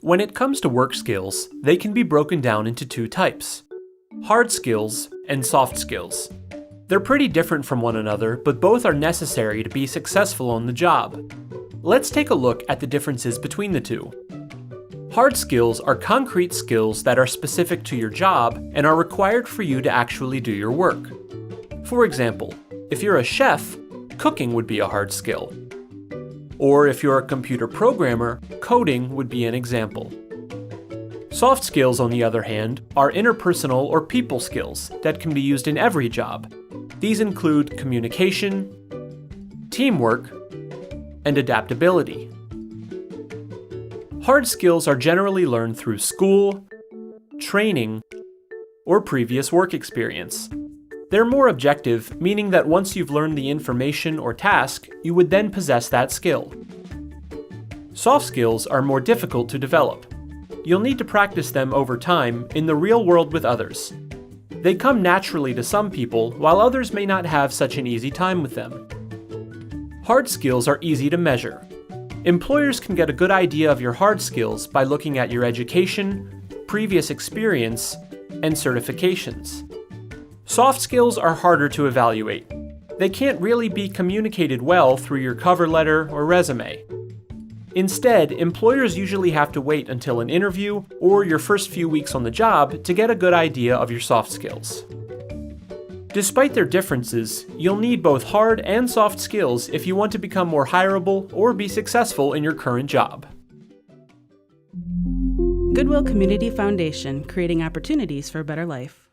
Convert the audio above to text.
When it comes to work skills, they can be broken down into two types: hard skills and soft skills. They're pretty different from one another, but both are necessary to be successful on the job. Let's take a look at the differences between the two. Hard skills are concrete skills that are specific to your job and are required for you to actually do your work. For example, if you're a chef, cooking would be a hard skill. Or if you're a computer programmer, coding would be an example. Soft skills, on the other hand, are interpersonal or people skills that can be used in every job. These include communication, teamwork, and adaptability. Hard skills are generally learned through school, training, or previous work experience. They're more objective, meaning that once you've learned the information or task, you would then possess that skill. Soft skills are more difficult to develop. You'll need to practice them over time in the real world with others. They come naturally to some people, while others may not have such an easy time with them. Hard skills are easy to measure. Employers can get a good idea of your hard skills by looking at your education, previous experience, and certifications. Soft skills are harder to evaluate. They can't really be communicated well through your cover letter or resume. Instead, employers usually have to wait until an interview or your first few weeks on the job to get a good idea of your soft skills. Despite their differences, you'll need both hard and soft skills if you want to become more hireable or be successful in your current job. Goodwill Community Foundation, creating opportunities for a better life.